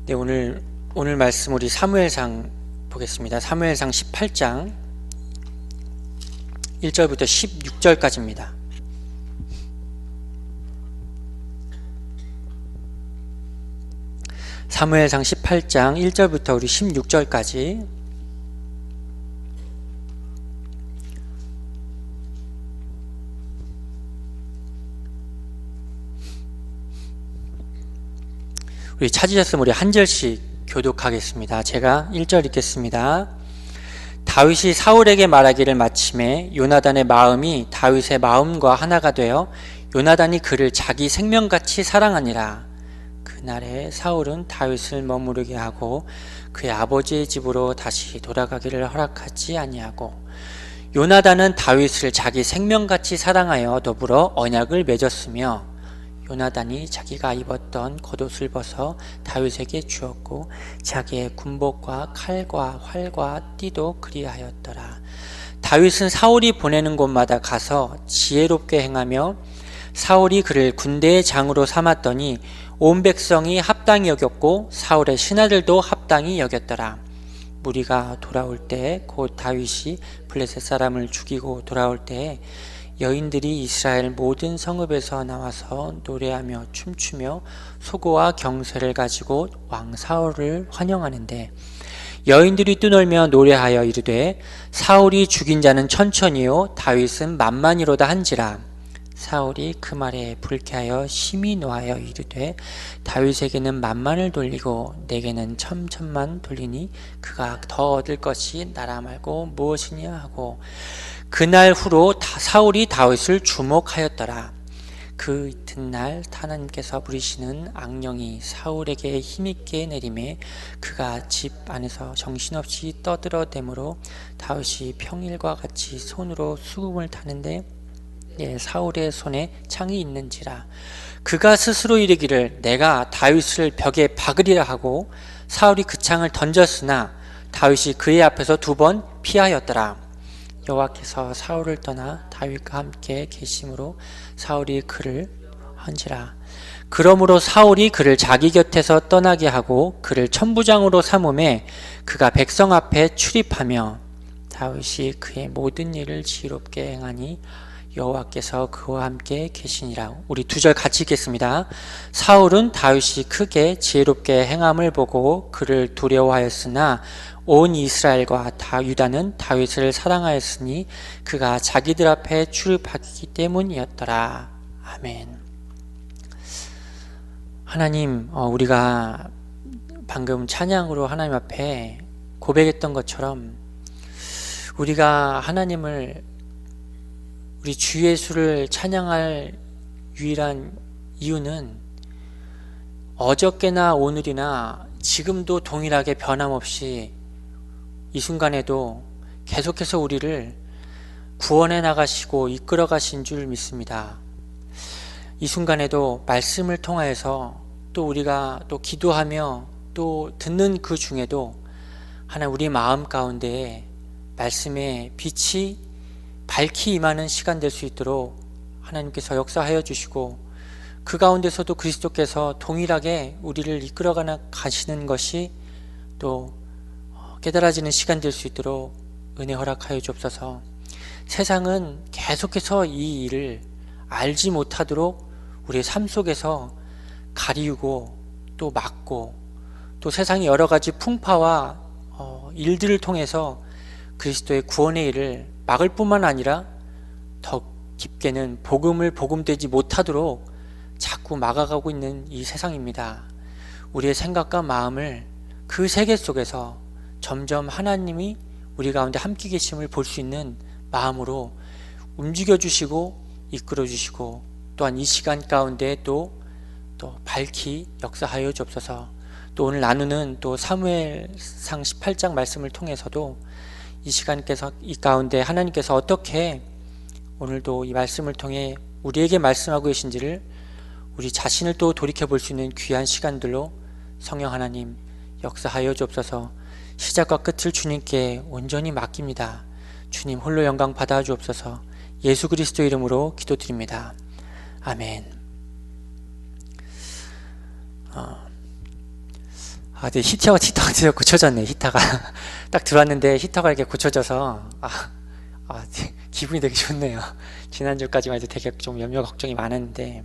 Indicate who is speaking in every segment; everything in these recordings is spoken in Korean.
Speaker 1: 네, 오늘 말씀 우리 사무엘상 보겠습니다. 사무엘상 18장 1절부터 16절까지입니다. 사무엘상 18장 1절부터 우리 16절까지. 우리 찾으셨으면 우리 한 절씩 교독하겠습니다. 제가 1절 읽겠습니다. 다윗이 사울에게 말하기를 마침에 요나단의 마음이 다윗의 마음과 하나가 되어 요나단이 그를 자기 생명같이 사랑하니라. 그날에 사울은 다윗을 머무르게 하고 그의 아버지의 집으로 다시 돌아가기를 허락하지 아니하고, 요나단은 다윗을 자기 생명같이 사랑하여 더불어 언약을 맺었으며 요나단이 자기가 입었던 겉옷을 벗어 다윗에게 주었고 자기의 군복과 칼과 활과 띠도 그리하였더라. 다윗은 사울이 보내는 곳마다 가서 지혜롭게 행하며 사울이 그를 군대의 장으로 삼았더니 온 백성이 합당히 여겼고 사울의 신하들도 합당히 여겼더라. 무리가 돌아올 때 곧 다윗이 블레셋 사람을 죽이고 돌아올 때 여인들이 이스라엘 모든 성읍에서 나와서 노래하며 춤추며 소고와 경쇠를 가지고 왕 사울을 환영하는데, 여인들이 뜨놀며 노래하여 이르되 사울이 죽인 자는 천천히요 다윗은 만만이로다 한지라. 사울이 그 말에 불쾌하여 심히 노하여 이르되 다윗에게는 만만을 돌리고 내게는 천천만 돌리니 그가 더 얻을 것이 나라 말고 무엇이냐 하고, 그날 후로 사울이 다윗을 주목하였더라. 그 이튿날 하나님께서 부리시는 악령이 사울에게 힘있게 내림에 그가 집 안에서 정신없이 떠들어대므로 다윗이 평일과 같이 손으로 수금을 타는데 사울의 손에 창이 있는지라. 그가 스스로 이르기를 내가 다윗을 벽에 박으리라 하고 사울이 그 창을 던졌으나 다윗이 그의 앞에서 2번 피하였더라. 여호와께서 사울을 떠나 다윗과 함께 계심으로 사울이 그를 한지라. 그러므로 사울이 그를 자기 곁에서 떠나게 하고 그를 천부장으로 삼음에 그가 백성 앞에 출입하며 다윗이 그의 모든 일을 지혜롭게 행하니 여호와께서 그와 함께 계시니라. 우리 2절 같이 읽겠습니다. 사울은 다윗이 크게 지혜롭게 행함을 보고 그를 두려워하였으나 온 이스라엘과 다 유다는 다윗을 사랑하였으니 그가 자기들 앞에 출입하기 때문이었더라. 아멘. 하나님, 우리가 방금 찬양으로 하나님 앞에 고백했던 것처럼 우리가 하나님을, 우리 주 예수를 찬양할 유일한 이유는 어저께나 오늘이나 지금도 동일하게 변함없이 이 순간에도 계속해서 우리를 구원해 나가시고 이끌어 가신 줄 믿습니다. 이 순간에도 말씀을 통하여서 또 우리가 또 기도하며 또 듣는 그 중에도 하나님 우리 마음 가운데에 말씀의 빛이 밝히 임하는 시간 될 수 있도록 하나님께서 역사하여 주시고, 그 가운데서도 그리스도께서 동일하게 우리를 이끌어 가시는 것이 또 깨달아지는 시간 될 수 있도록 은혜 허락하여 주옵소서. 세상은 계속해서 이 일을 알지 못하도록 우리의 삶 속에서 가리우고 또 막고, 또 세상의 여러 가지 풍파와 일들을 통해서 그리스도의 구원의 일을 막을 뿐만 아니라 더 깊게는 복음을 복음되지 못하도록 자꾸 막아가고 있는 이 세상입니다. 우리의 생각과 마음을 그 세계 속에서 점점 하나님이 우리 가운데 함께 계심을 볼 수 있는 마음으로 움직여 주시고 이끌어 주시고, 또한 이 시간 가운데 또 밝히 역사하여 주옵소서. 또 오늘 나누는 또 사무엘상 18장 말씀을 통해서도 이 가운데 하나님께서 어떻게 오늘도 이 말씀을 통해 우리에게 말씀하고 계신지를 우리 자신을 또 돌이켜 볼 수 있는 귀한 시간들로 성령 하나님 역사하여 주옵소서. 시작과 끝을 주님께 온전히 맡깁니다. 주님 홀로 영광 받아 주옵소서. 예수 그리스도 이름으로 기도드립니다. 아멘. 네, 히터가 고쳐졌네. 히터가 딱 들어왔는데 히터가 이렇게 고쳐져서 네, 기분이 되게 좋네요. 지난주까지만 해도 되게 좀 염려 걱정이 많았는데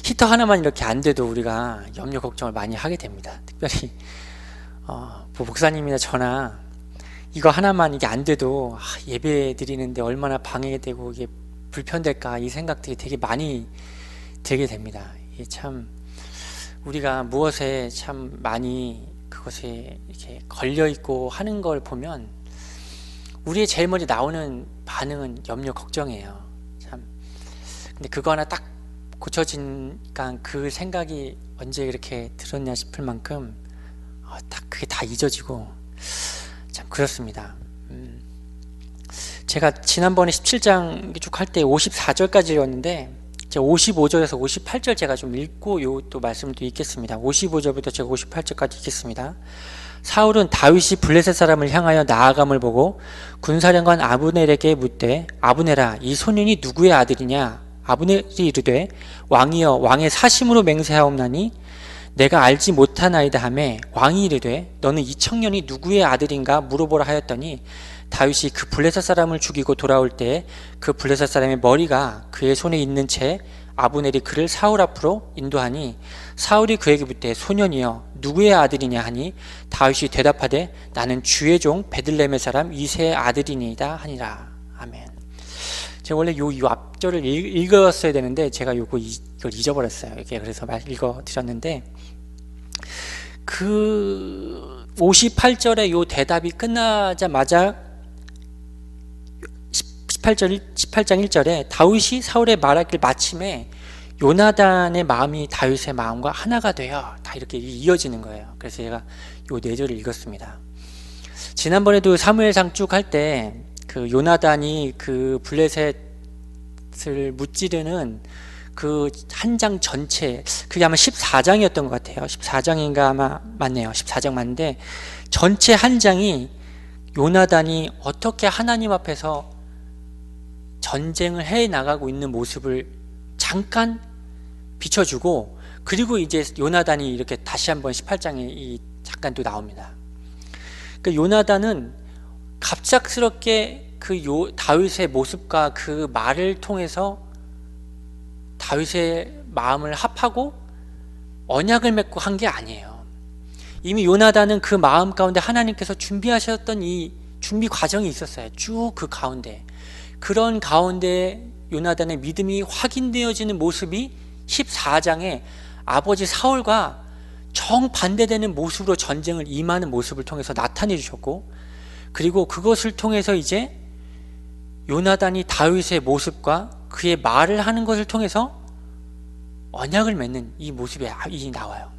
Speaker 1: 히터 하나만 이렇게 안 돼도 우리가 염려 걱정을 많이 하게 됩니다. 특별히 뭐 목사님이나 저나 이거 하나만 이게 안 돼도 예배 드리는데 얼마나 방해가 되고 이게 불편될까, 이 생각들이 되게 많이 들게 됩니다. 이게 참 우리가 무엇에 참 많이 그것에 이렇게 걸려 있고 하는 걸 보면 우리의 제일 먼저 나오는 반응은 염려 걱정이에요. 참. 근데 그거 하나 딱 고쳐지니까 그 생각이 언제 이렇게 들었냐 싶을 만큼 딱 그게 다 잊어지고 참 그렇습니다. 제가 지난번에 17장 쭉 할 때 54절까지였는데 제가 55절에서 58절 제가 좀 읽고 또 말씀도 읽겠습니다. 55절부터 제가 58절까지 읽겠습니다. 사울은 다윗이 블레셋 사람을 향하여 나아감을 보고 군사령관 아브넬에게 묻되 아브넬아, 이 소년이 누구의 아들이냐? 아브넬이 이르되 왕이여, 왕의 사심으로 맹세하옵나니 내가 알지 못하나이다 하매 왕이 이르되 너는 이 청년이 누구의 아들인가 물어보라 하였더니 다윗이 그 블레셋 사람을 죽이고 돌아올 때 그 블레셋 사람의 머리가 그의 손에 있는 채 아브넬이 그를 사울 앞으로 인도하니 사울이 그에게 묻되 소년이여 누구의 아들이냐 하니 다윗이 대답하되 나는 주의 종 베들레헴의 사람 이새의 아들이니이다 하니라. 아멘. 제가 원래 요 앞절을 읽었어야 되는데 제가 이걸 잊어버렸어요. 이렇게 그래서 읽어드렸는데 그 58절에 요 대답이 끝나자마자 18장 1절에 다윗이 사울의 말하길 마침에 요나단의 마음이 다윗의 마음과 하나가 되어 다 이렇게 이어지는 거예요. 그래서 제가 요 4절을 읽었습니다. 지난번에도 사무엘상 쭉 할 때 그 요나단이 그 블레셋을 무찌르는 그 한 장 전체, 그게 아마 14장이었던 것 같아요. 14장인가 아마 맞네요. 14장 맞는데 전체 한 장이 요나단이 어떻게 하나님 앞에서 전쟁을 해 나가고 있는 모습을 잠깐 비춰주고, 그리고 이제 요나단이 이렇게 다시 한번 18장에 잠깐 또 나옵니다. 그러니까 요나단은 갑작스럽게 그 다윗의 모습과 그 말을 통해서 다윗의 마음을 합하고 언약을 맺고 한 게 아니에요. 이미 요나단은 그 마음 가운데 하나님께서 준비하셨던 이 준비 과정이 있었어요. 쭉 그 가운데. 그런 가운데 요나단의 믿음이 확인되어지는 모습이 14장에 아버지 사울과 정반대되는 모습으로 전쟁을 임하는 모습을 통해서 나타내 주셨고, 그리고 그것을 통해서 이제 요나단이 다윗의 모습과 그의 말을 하는 것을 통해서 언약을 맺는 이 모습이 나와요.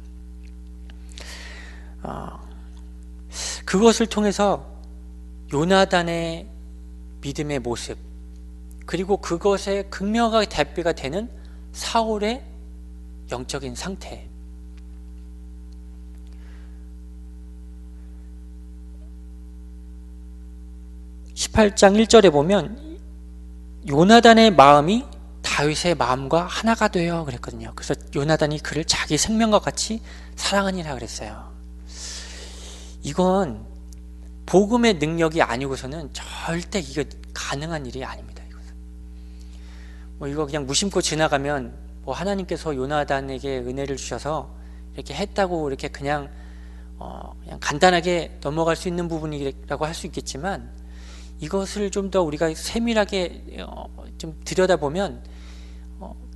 Speaker 1: 그것을 통해서 요나단의 믿음의 모습, 그리고 그것의 극명하게 대비가 되는 사울의 영적인 상태, 18장 1절에 보면 요나단의 마음이 다윗의 마음과 하나가 되어 그랬거든요. 그래서 요나단이 그를 자기 생명과 같이 사랑하니라 그랬어요. 이건 복음의 능력이 아니고서는 절대 이거 가능한 일이 아닙니다. 이거 그냥 무심코 지나가면 하나님께서 요나단에게 은혜를 주셔서 이렇게 했다고 이렇게 그냥 간단하게 넘어갈 수 있는 부분이라고 할 수 있겠지만, 이것을 좀 더 우리가 세밀하게 좀 들여다보면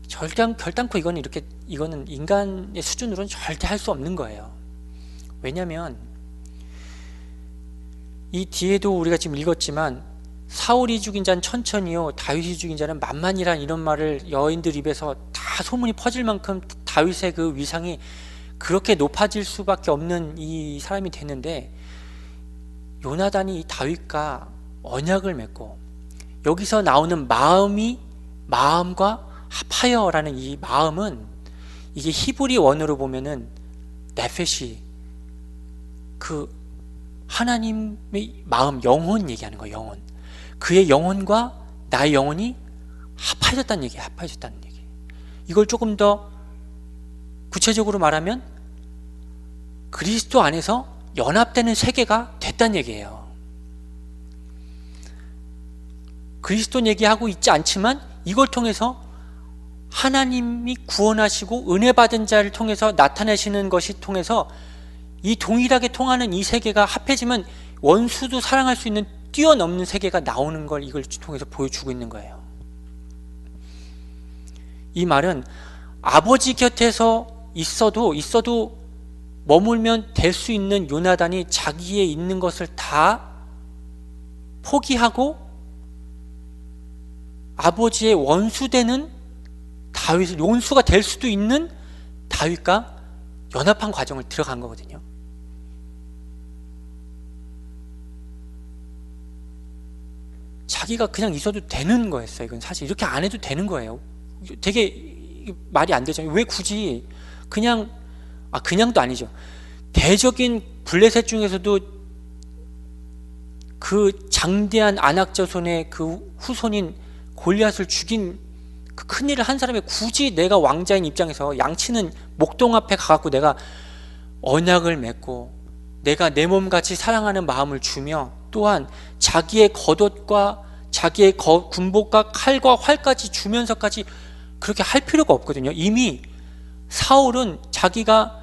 Speaker 1: 결단코 이거는 인간의 수준으로는 절대 할 수 없는 거예요. 왜냐하면 이 뒤에도 우리가 지금 읽었지만 사울이 죽인 자는 천천히요 다윗이 죽인 자는 만만이란 이런 말을 여인들 입에서 다 소문이 퍼질 만큼 다윗의 그 위상이 그렇게 높아질 수밖에 없는 이 사람이 됐는데, 요나단이 이 다윗과 언약을 맺고 여기서 나오는 마음과 합하여라는 이 마음은, 이게 히브리 원어로 보면은 네페시, 그 하나님의 마음, 영혼 얘기하는 거예요. 영혼. 그의 영혼과 나의 영혼이 합하여졌다는 얘기예요. 합하여졌다는 얘기. 이걸 조금 더 구체적으로 말하면 그리스도 안에서 연합되는 세계가 됐다는 얘기예요. 그리스도 얘기하고 있지 않지만 이걸 통해서 하나님이 구원하시고 은혜 받은 자를 통해서 나타내시는 것이 통해서 이 동일하게 통하는 이 세계가 합해지면 원수도 사랑할 수 있는 뛰어넘는 세계가 나오는 걸 이걸 통해서 보여주고 있는 거예요. 이 말은 아버지 곁에서 있어도 머물면 될 수 있는 요나단이 자기에 있는 것을 다 포기하고 아버지의 원수되는 다윗을 용수가 될 수도 있는 다윗과 연합한 과정을 들어간 거거든요. 자기가 그냥 있어도 되는 거였어요. 이건 사실 이렇게 안 해도 되는 거예요. 되게 말이 안 되잖아요. 왜 굳이 그냥도 아니죠. 대적인 블레셋 중에서도 그 장대한 안악자손의 그 후손인 골리앗을 죽인 그 큰일을 한 사람이 굳이 내가 왕자인 입장에서 양치는 목동 앞에 가갖고 내가 언약을 맺고 내가 내 몸같이 사랑하는 마음을 주며 또한 자기의 겉옷과 자기의 군복과 칼과 활까지 주면서까지 그렇게 할 필요가 없거든요. 이미 사울은 자기가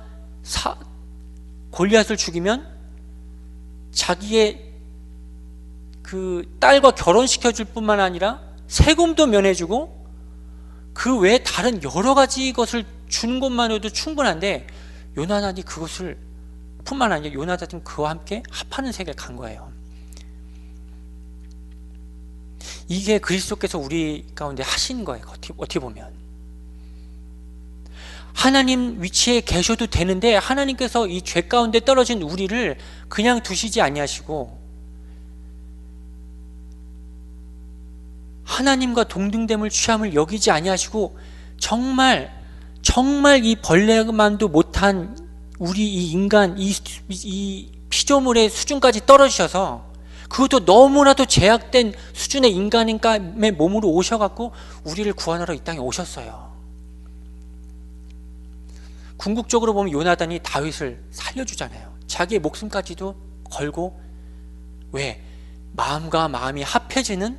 Speaker 1: 골리앗을 죽이면 자기의 그 딸과 결혼시켜줄 뿐만 아니라 세금도 면해주고 그 외에 다른 여러 가지 것을 주는 것만으로도 충분한데 요나단이 그것을 뿐만 아니라 요나단은 그와 함께 합하는 세계를 간 거예요. 이게 그리스도께서 우리 가운데 하신 거예요. 어떻게 보면 하나님 위치에 계셔도 되는데 하나님께서 이 죄 가운데 떨어진 우리를 그냥 두시지 아니하시고 하나님과 동등됨을 취함을 여기지 아니하시고 정말 이 벌레만도 못한 우리 이 인간 이 피조물의 수준까지 떨어지셔서 그것도 너무나도 제약된 수준의 인간의 몸으로 오셔갖고 우리를 구원하러 이 땅에 오셨어요. 궁극적으로 보면 요나단이 다윗을 살려주잖아요. 자기의 목숨까지도 걸고 왜? 마음과 마음이 합해지는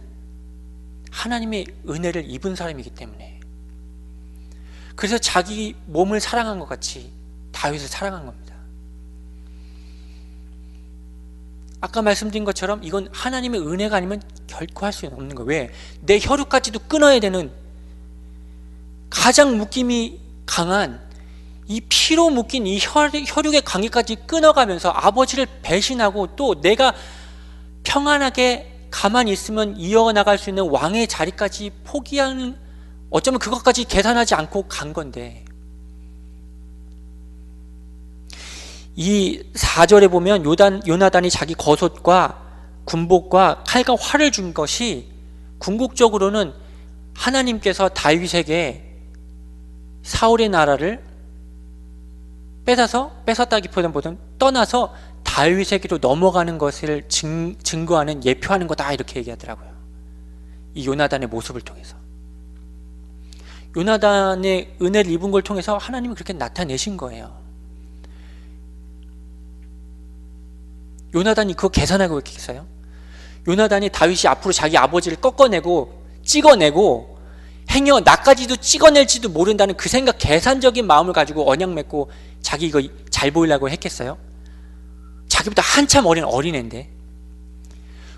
Speaker 1: 하나님의 은혜를 입은 사람이기 때문에 그래서 자기 몸을 사랑한 것 같이 다윗을 사랑한 겁니다. 아까 말씀드린 것처럼 이건 하나님의 은혜가 아니면 결코 할 수 없는 거예요. 왜? 내 혈육까지도 끊어야 되는 가장 묶임이 강한 이 피로 묶인 이 혈육의 관계까지 끊어가면서 아버지를 배신하고 또 내가 평안하게 가만히 있으면 이어나갈 수 있는 왕의 자리까지 포기하는 어쩌면 그것까지 계산하지 않고 간 건데 이 4절에 보면 요나단이 자기 겉옷과 군복과 칼과 활을 준 것이 궁극적으로는 하나님께서 다윗에게 사울의 나라를 뺏었다기보다는 떠나서 다윗에게로 넘어가는 것을 증거하는 예표하는 거다 이렇게 얘기하더라고요. 이 요나단의 모습을 통해서 요나단의 은혜를 입은 걸 통해서 하나님이 그렇게 나타내신 거예요. 요나단이 그거 계산하고 있겠어요? 요나단이 다윗이 앞으로 자기 아버지를 꺾어내고 찍어내고 행여 나까지도 찍어낼지도 모른다는 그 생각 계산적인 마음을 가지고 언약 맺고 자기 이거 잘 보이려고 했겠어요? 자기보다 한참 어린 어린애인데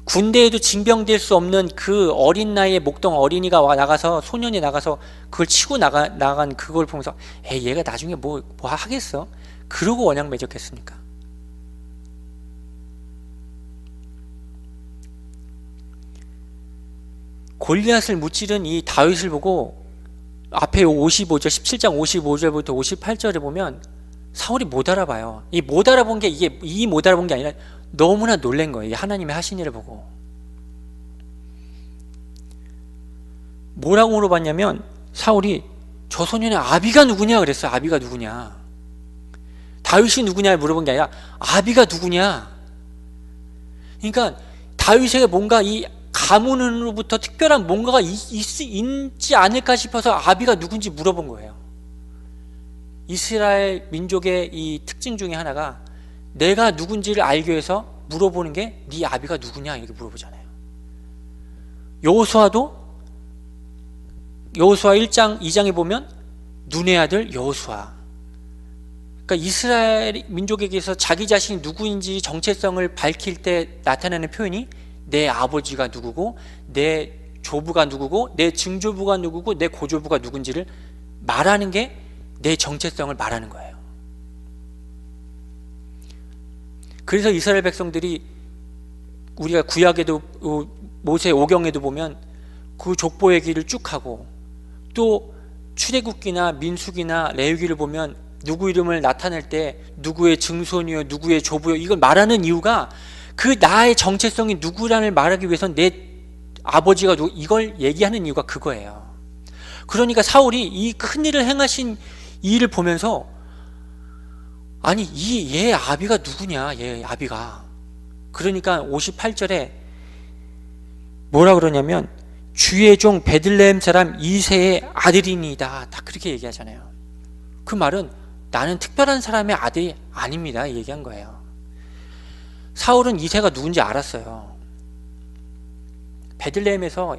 Speaker 1: 군대에도 징병될 수 없는 그 어린 나이에 목동 어린이가 나가서 소년이 나가서 그걸 치고 나간 그걸 보면서 에이 얘가 나중에 뭐 하겠어? 그러고 언약 맺었겠습니까? 골리앗을 무찌른 이 다윗을 보고 앞에 55절 17장 55절부터 58절에 보면 사울이 못 알아봐요. 이 못 알아본 게 아니라 너무나 놀란 거예요. 하나님의 하신 일을 보고. 뭐라고 물어봤냐면 사울이 저 소년의 아비가 누구냐 그랬어요. 아비가 누구냐. 다윗이 누구냐 물어본 게 아니라 아비가 누구냐. 그러니까 다윗에게 뭔가 이 가문으로부터 특별한 뭔가가 있지 않을까 싶어서 아비가 누군지 물어본 거예요. 이스라엘 민족의 이 특징 중에 하나가 내가 누군지를 알기 위해서 물어보는 게 네 아비가 누구냐 이렇게 물어보잖아요. 여호수아 1장 2장에 보면 눈의 아들 여호수아. 그러니까 이스라엘 민족에게서 자기 자신이 누구인지 정체성을 밝힐 때 나타나는 표현이 내 아버지가 누구고 내 조부가 누구고 내 증조부가 누구고 내 고조부가 누군지를 말하는 게 내 정체성을 말하는 거예요. 그래서 이스라엘 백성들이 우리가 구약에도 모세 오경에도 보면 그 족보의 길을 쭉 하고 또 출애굽기나 민수기나 레위기를 보면 누구 이름을 나타낼 때 누구의 증손이요 누구의 조부요 이걸 말하는 이유가 그 나의 정체성이 누구라는 말하기 위해서는 내 아버지가 누구 이걸 얘기하는 이유가 그거예요. 그러니까 사울이 이 큰일을 행하신 이 일을 보면서 아니 얘 아비가 누구냐 얘 아비가. 그러니까 58절에 뭐라 그러냐면 주의 종 베들레헴 사람 이새의 아들이니이다 딱 그렇게 얘기하잖아요. 그 말은 나는 특별한 사람의 아들이 아닙니다 얘기한 거예요. 사울은 이새가 누군지 알았어요. 베들레헴에서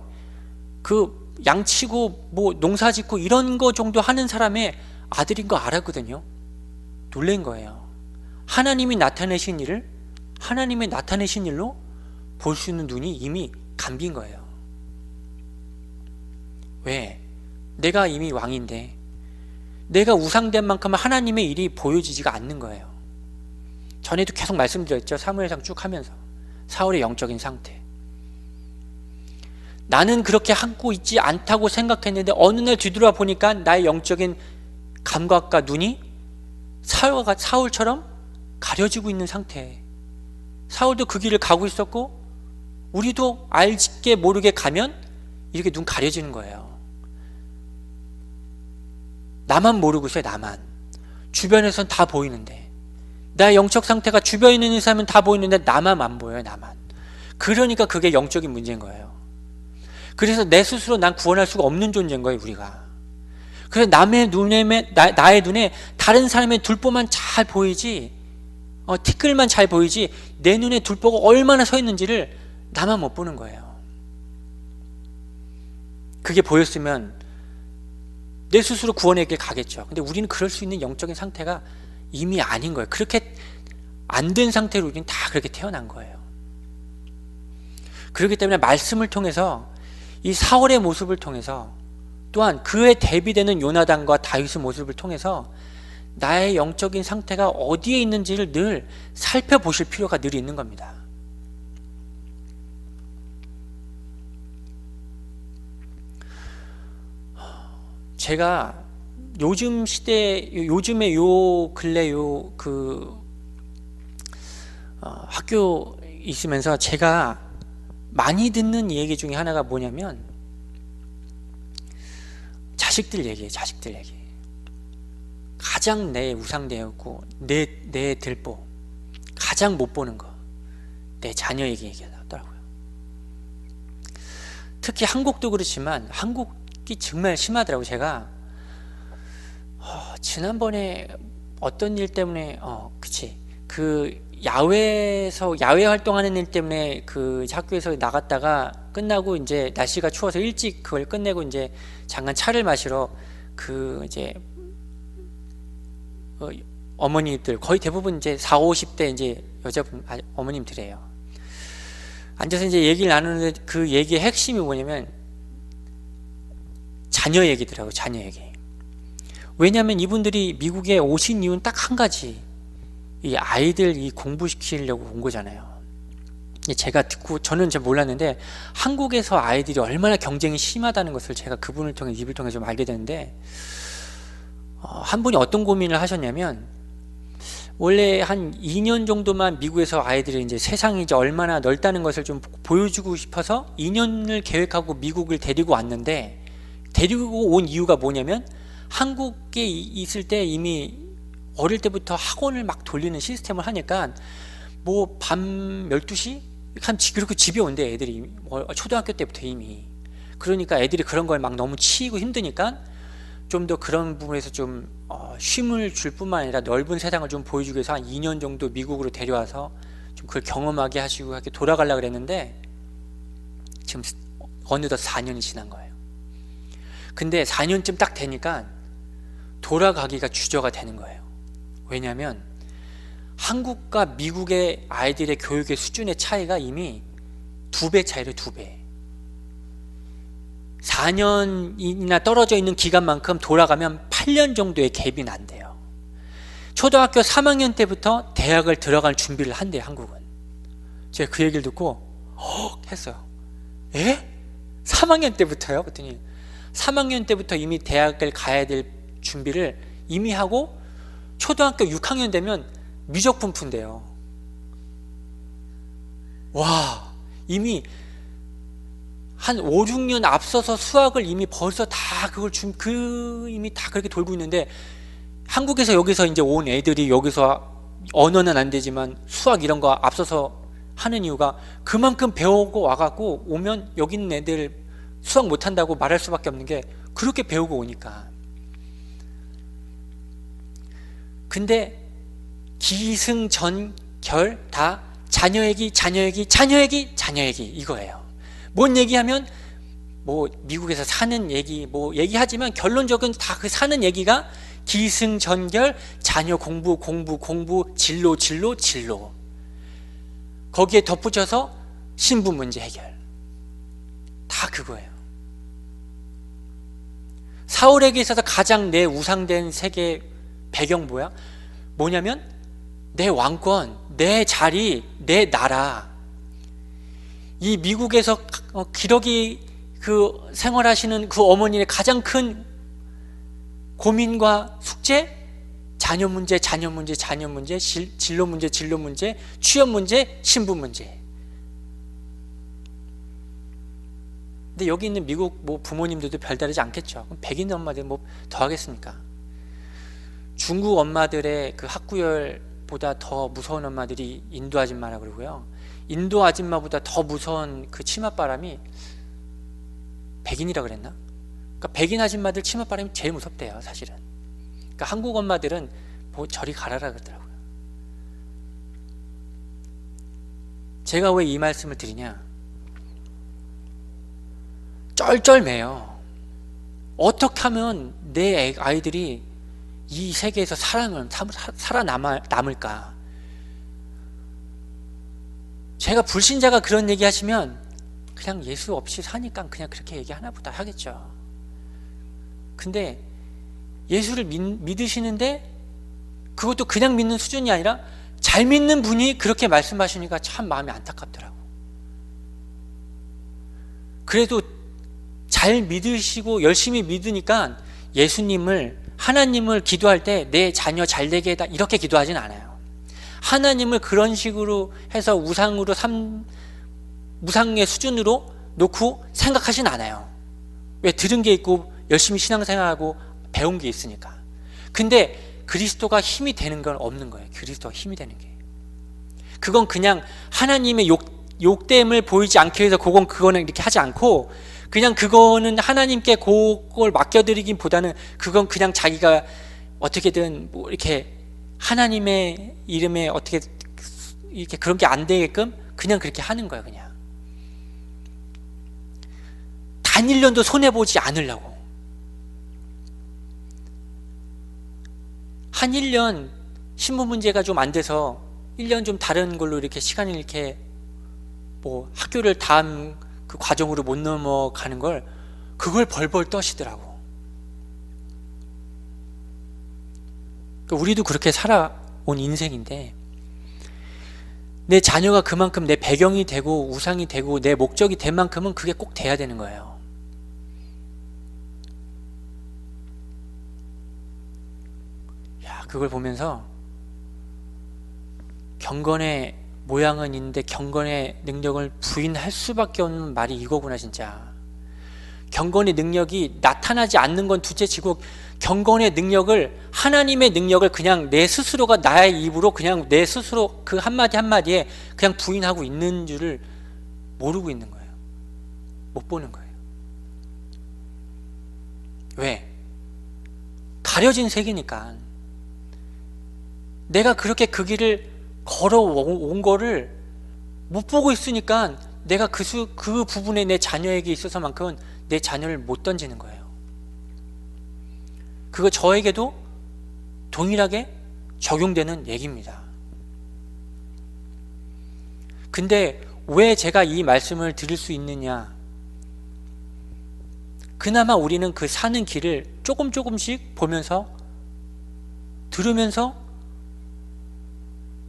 Speaker 1: 그 양치고 뭐 농사 짓고 이런 거 정도 하는 사람의 아들인 거 알았거든요. 놀란 거예요. 하나님이 나타내신 일을 하나님의 나타내신 일로 볼 수 있는 눈이 이미 감긴 거예요. 왜? 내가 이미 왕인데 내가 우상된 만큼 하나님의 일이 보여지지가 않는 거예요. 전에도 계속 말씀드렸죠. 사무엘상 쭉 하면서 사울의 영적인 상태. 나는 그렇게 하고 있지 않다고 생각했는데 어느 날 뒤돌아 보니까 나의 영적인 감각과 눈이 사울처럼 가려지고 있는 상태. 사울도 그 길을 가고 있었고 우리도 알게 모르게 가면 이렇게 눈 가려지는 거예요. 나만 모르고 있어요. 나만. 주변에선 다 보이는데 나의 영적 상태가 주변에 있는 사람은 다 보이는데 나만 안 보여요. 나만. 그러니까 그게 영적인 문제인 거예요. 그래서 내 스스로 난 구원할 수가 없는 존재인 거예요. 우리가. 그래서 나의 눈에 다른 사람의 둘보만 잘 보이지 티끌만 잘 보이지 내 눈에 둘보가 얼마나 서 있는지를 나만 못 보는 거예요. 그게 보였으면 내 스스로 구원의 길 가겠죠. 근데 우리는 그럴 수 있는 영적인 상태가 이미 아닌 거예요. 그렇게 안 된 상태로 우리는 다 그렇게 태어난 거예요. 그렇기 때문에 말씀을 통해서 이 사울의 모습을 통해서 또한 그에 대비되는 요나단과 다윗의 모습을 통해서 나의 영적인 상태가 어디에 있는지를 늘 살펴보실 필요가 늘 있는 겁니다. 제가 요즘 시대, 요즘에 요 근래 학교 있으면서 제가 많이 듣는 얘기 중에 하나가 뭐냐면 자식들 얘기예요. 자식들 얘기. 가장 내 우상되었고 내 들보 가장 못 보는 거 내 자녀에게 얘기하더라고요. 특히 한국도 그렇지만 한국이 정말 심하더라고요. 제가 지난번에 어떤 일 때문에 그 야외 활동하는 일 때문에 그 학교에서 나갔다가 끝나고 이제 날씨가 추워서 일찍 그걸 끝내고 이제 잠깐 차를 마시러 그 이제 어머니들 거의 대부분 이제 40, 50대 이제 여자분 어머님들이에요. 앉아서 이제 얘기를 나누는데 그 얘기의 핵심이 뭐냐면 자녀 얘기더라고요. 자녀 얘기. 왜냐하면 이분들이 미국에 오신 이유는 딱 한 가지. 이 아이들 공부시키려고 온 거잖아요. 제가 듣고 저는 잘 몰랐는데 한국에서 아이들이 얼마나 경쟁이 심하다는 것을 제가 그분을 통해 입을 통해 좀 알게 되는데 한 분이 어떤 고민을 하셨냐면 원래 한 2년 정도만 미국에서 아이들이 이제 세상이 이제 얼마나 넓다는 것을 좀 보여주고 싶어서 2년을 계획하고 미국을 데리고 왔는데 데리고 온 이유가 뭐냐면 한국에 있을 때 이미 어릴 때부터 학원을 막 돌리는 시스템을 하니까 뭐 밤 12시? 그렇게 집에 온대 애들이 초등학교 때부터 이미. 그러니까 애들이 그런 걸 막 너무 치이고 힘드니까 좀 더 그런 부분에서 좀 쉼을 줄 뿐만 아니라 넓은 세상을 좀 보여주기 위해서 한 2년 정도 미국으로 데려와서 좀 그걸 경험하게 하시고 이렇게 돌아가려고 그랬는데 지금 어느덧 4년이 지난 거예요. 근데 4년쯤 딱 되니까 돌아가기가 주저가 되는 거예요. 왜냐하면 한국과 미국의 아이들의 교육의 수준의 차이가 이미 2배 차이로 2배. 4년이나 떨어져 있는 기간만큼 돌아가면 8년 정도의 갭이 난대요. 초등학교 3학년 때부터 대학을 들어갈 준비를 한대요, 한국은. 제가 그 얘기를 듣고 했어요. 에? 3학년 때부터요? 그랬더니 3학년 때부터 이미 대학을 가야 될 준비를 이미 하고 초등학교 6학년 되면 미적분 푼대요. 와, 이미 한 5, 6년 앞서서 수학을 이미 벌써 다 그걸 이미 다 그렇게 돌고 있는데, 한국에서 여기서 이제 온 애들이 여기서 언어는 안 되지만 수학 이런 거 앞서서 하는 이유가 그만큼 배우고 와갖고 오면 여기 있는 애들 수학 못한다고 말할 수밖에 없는 게 그렇게 배우고 오니까. 근데 기승전결 다 자녀 얘기 이거예요. 뭔 얘기하면 뭐 미국에서 사는 얘기 뭐 얘기하지만 결론적인 다 그 사는 얘기가 기승전결, 자녀 공부 진로 거기에 덧붙여서 신부 문제 해결, 다 그거예요. 사울에게 있어서 가장 내 우상된 세계 배경 뭐냐면 내 왕권, 내 자리, 내 나라. 이 미국에서 기러기 그 생활하시는 그 어머니의 가장 큰 고민과 숙제, 자녀 문제, 진로 문제, 취업 문제, 신분 문제. 근데 여기 있는 미국 뭐 부모님들도 별다르지 않겠죠. 백인 엄마들 뭐 더 하겠습니까? 중국 엄마들의 그 학구열보다 더 무서운 엄마들이 인도 아줌마라 그러고요. 인도 아줌마보다 더 무서운 그 치맛바람이 백인이라 그랬나? 그러니까 백인 아줌마들 치맛바람이 제일 무섭대요, 사실은. 그러니까 한국 엄마들은 뭐 저리 가라라 그러더라고요. 제가 왜 이 말씀을 드리냐? 쩔쩔매요. 어떻게 하면 내 아이들이 이 세계에서 살아남을까? 제가 불신자가 그런 얘기 하시면 그냥 예수 없이 사니까 그냥 그렇게 얘기하나 보다 하겠죠. 근데 예수를 믿으시는데 그것도 그냥 믿는 수준이 아니라 잘 믿는 분이 그렇게 말씀하시니까 참 마음이 안타깝더라고. 그래도 잘 믿으시고 열심히 믿으니까 예수님을, 하나님을 기도할 때 내 자녀 잘 되게 해다 이렇게 기도하진 않아요. 하나님을 그런 식으로 해서 무상의 수준으로 놓고 생각하진 않아요. 왜? 들은 게 있고 열심히 신앙생활하고 배운 게 있으니까. 근데 그리스도가 힘이 되는 건 없는 거예요. 그리스도가 힘이 되는 게. 그건 그냥 하나님의 욕됨을 보이지 않기 위해서 그거는 이렇게 하지 않고, 그냥 그거는 하나님께 그걸 맡겨드리긴 보다는 그건 그냥 자기가 어떻게든 뭐 이렇게 하나님의 이름에 어떻게 이렇게 그런 게 안 되게끔 그냥 그렇게 하는 거예요. 그냥 단 1년도 손해보지 않으려고. 한 1년 신분 문제가 좀 안 돼서 1년 좀 다른 걸로 이렇게 시간을 이렇게 뭐 학교를 다음 그 과정으로 못 넘어가는 걸 그걸 벌벌 떠시더라고. 그러니까 우리도 그렇게 살아온 인생인데 내 자녀가 그만큼 내 배경이 되고 우상이 되고 내 목적이 된 만큼은 그게 꼭 돼야 되는 거예요. 그걸 보면서 경건의 모양은 있는데 경건의 능력을 부인할 수밖에 없는 말이 이거구나 진짜. 경건의 능력이 나타나지 않는 건 둘째치고 경건의 능력을, 하나님의 능력을 그냥 내 스스로가 나의 입으로 그냥 내 스스로 그 한마디 한마디에 그냥 부인하고 있는 줄을 모르고 있는 거예요. 못 보는 거예요. 왜? 가려진 세계니까. 내가 그렇게 그 길을 걸어온 거를 못 보고 있으니까 내가 그 부분에 내 자녀에게 있어서만큼은 내 자녀를 못 던지는 거예요. 그거 저에게도 동일하게 적용되는 얘기입니다. 근데 왜 제가 이 말씀을 드릴 수 있느냐? 그나마 우리는 그 사는 길을 조금씩 보면서, 들으면서,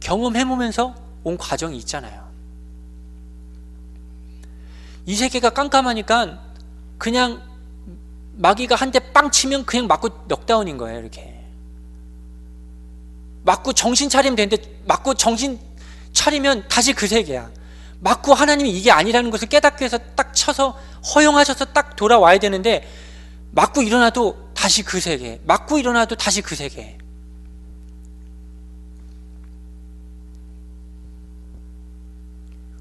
Speaker 1: 경험해보면서 온 과정이 있잖아요. 이 세계가 깜깜하니까 그냥 마귀가 한 대 빵 치면 그냥 맞고 넉다운인 거예요. 이렇게 맞고 정신 차리면 되는데, 맞고 정신 차리면 다시 그 세계야. 맞고 하나님이 이게 아니라는 것을 깨닫기 위해서 딱 쳐서 허용하셔서 딱 돌아와야 되는데, 맞고 일어나도 다시 그 세계, 맞고 일어나도 다시 그 세계.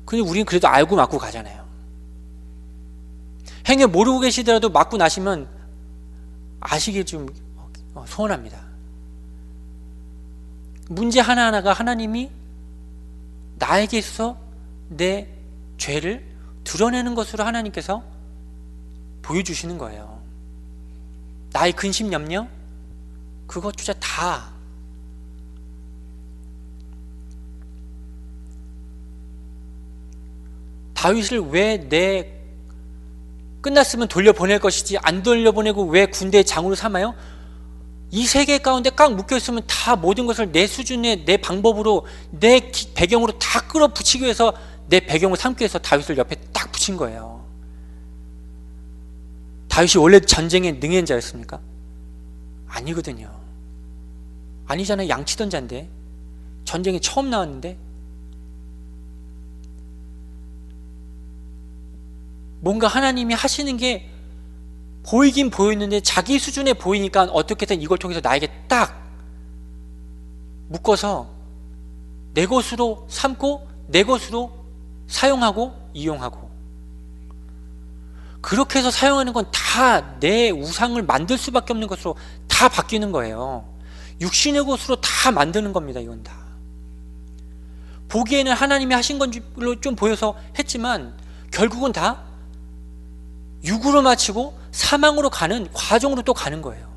Speaker 1: 근데 우리는 그래도 알고 맞고 가잖아요. 행여 모르고 계시더라도 맞고 나시면 아시길 좀 소원합니다. 문제 하나하나가 하나님이 나에게 있어서 내 죄를 드러내는 것으로 하나님께서 보여주시는 거예요. 나의 근심 염려, 그것조차 다 다윗을 왜 끝났으면 돌려보낼 것이지 안 돌려보내고 왜 군대의 장으로 삼아요? 이 세계 가운데 꽉 묶여있으면 다 모든 것을 내 수준의 내 방법으로 내 배경으로 다 끌어붙이기 위해서 내 배경을 삼기 위해서 다윗을 옆에 딱 붙인 거예요. 다윗이 원래 전쟁에 능한 자였습니까? 아니거든요. 아니잖아요. 양치던 자인데, 전쟁에 처음 나왔는데. 뭔가 하나님이 하시는 게 보이긴 보였는데 자기 수준에 보이니까 어떻게든 이걸 통해서 나에게 딱 묶어서 내 것으로 삼고 내 것으로 사용하고 이용하고, 그렇게 해서 사용하는 건 다 내 우상을 만들 수밖에 없는 것으로 다 바뀌는 거예요. 육신의 것으로 다 만드는 겁니다. 이건 다 보기에는 하나님이 하신 걸로 좀 보여서 했지만 결국은 다 육으로 마치고 사망으로 가는 과정으로 또 가는 거예요.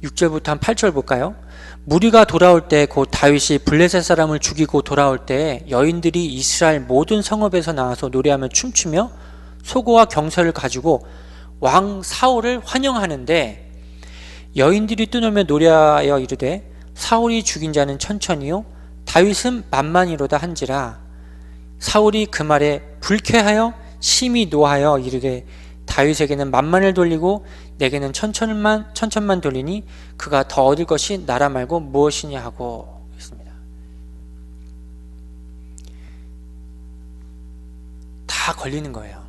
Speaker 1: (6절부터) 한 8절 볼까요? 무리가 돌아올 때 곧 다윗이 블레셋 사람을 죽이고 돌아올 때 여인들이 이스라엘 모든 성읍에서 나와서 노래하며 춤추며 소고와 경설을 가지고 왕 사울을 환영하는데, 여인들이 뜨놀며 노래하여 이르되 사울이 죽인 자는 천천히요 다윗은 만만이로다 한지라. 사울이 그 말에 불쾌하여 심히 노하여 이르되 다윗에게는 만만을 돌리고 내게는 천천만 돌리니 그가 더 얻을 것이 나라 말고 무엇이냐 하고 했습니다. 다 걸리는 거예요.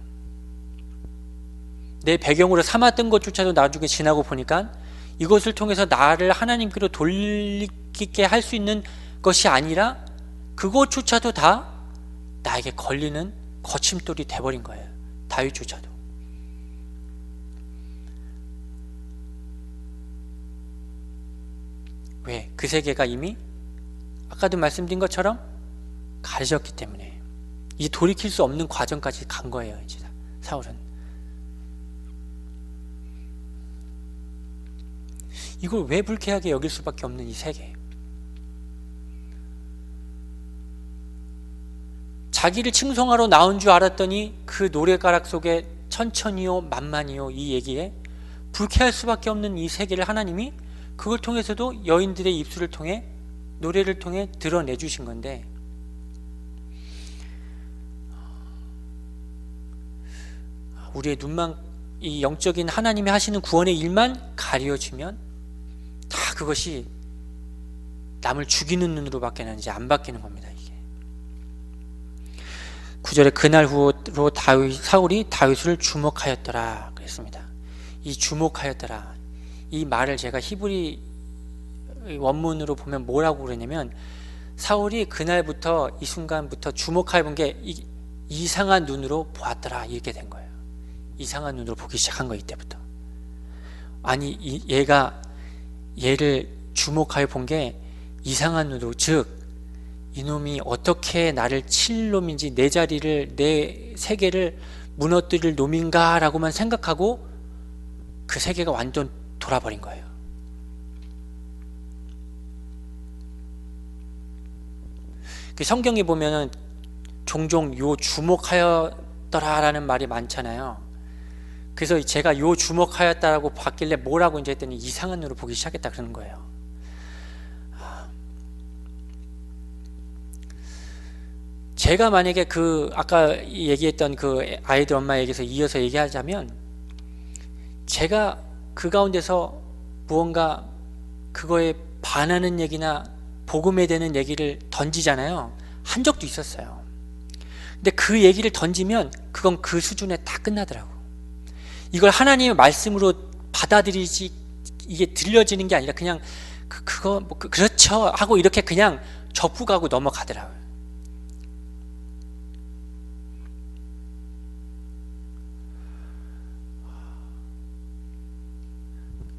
Speaker 1: 내 배경으로 삼았던 것조차도 나중에 지나고 보니까 이것을 통해서 나를 하나님께로 돌리게 할 수 있는 것이 아니라 그것조차도 다 나에게 걸리는 거침돌이 돼버린 거예요. 다윗조차도. 왜? 그 세계가 이미 아까도 말씀드린 것처럼 가려졌기 때문에 이 돌이킬 수 없는 과정까지 간 거예요. 이제 사울은. 이걸 왜 불쾌하게 여길 수밖에 없는 이 세계. 자기를 칭송하러 나온 줄 알았더니 그 노래가락 속에 천천히요 만만히요 이 얘기에 불쾌할 수밖에 없는 이 세계를 하나님이 그걸 통해서도 여인들의 입술을 통해 노래를 통해 드러내 주신 건데, 우리의 눈만 이 영적인 하나님이 하시는 구원의 일만 가려지면 다 그것이 남을 죽이는 눈으로밖에 이제 안 바뀌는 겁니다. 이게 9절에 그날 후로 사울이 다윗을 주목하였더라 그랬습니다. 이 주목하였더라, 이 말을 제가 히브리 원문으로 보면 뭐라고 그러냐면 사울이 그날부터 이 순간부터 주목해 본 게 이상한 눈으로 보았더라 이렇게 된 거예요. 이상한 눈으로 보기 시작한 거예요. 이때부터. 아니 얘를 주목하여 본 게 이상한 눈으로, 즉 이놈이 어떻게 나를 칠 놈인지, 내 자리를, 내 세계를 무너뜨릴 놈인가 라고만 생각하고 그 세계가 완전 돌아버린 거예요. 그 성경에 보면은 종종 요 주목하였더라 라는 말이 많잖아요. 그래서 제가 요 주목하였다라고 봤길래 뭐라고 이제 했더니 이상한 눈으로 보기 시작했다 그러는 거예요. 제가 만약에 그 아까 얘기했던 그 아이들 엄마 얘기에서 이어서 얘기하자면, 제가 그 가운데서 무언가 그거에 반하는 얘기나 복음에 대는 얘기를 던지잖아요. 한 적도 있었어요. 근데 그 얘기를 던지면 그건 그 수준에 다 끝나더라고. 이걸 하나님의 말씀으로 받아들이지, 이게 들려지는 게 아니라 그냥 그거 뭐 그렇죠 하고 이렇게 그냥 접고 넘어가더라고요.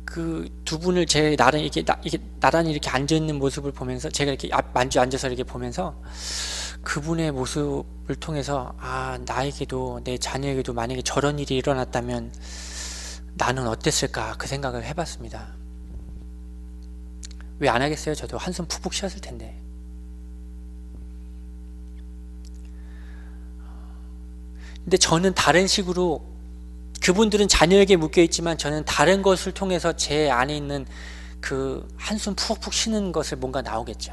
Speaker 1: 그 두 분을 제 나란히 나란히 이렇게 앉아 있는 모습을 보면서, 제가 이렇게 만주 앉아서 이렇게 보면서 그분의 모습을 통해서 나에게도, 내 자녀에게도 만약에 저런 일이 일어났다면 나는 어땠을까 그 생각을 해봤습니다. 왜 안 하겠어요? 저도 한숨 푹푹 쉬었을 텐데. 근데 저는 다른 식으로, 그분들은 자녀에게 묶여있지만 저는 다른 것을 통해서 제 안에 있는 그 한숨 푹푹 쉬는 것을 뭔가 나오겠죠.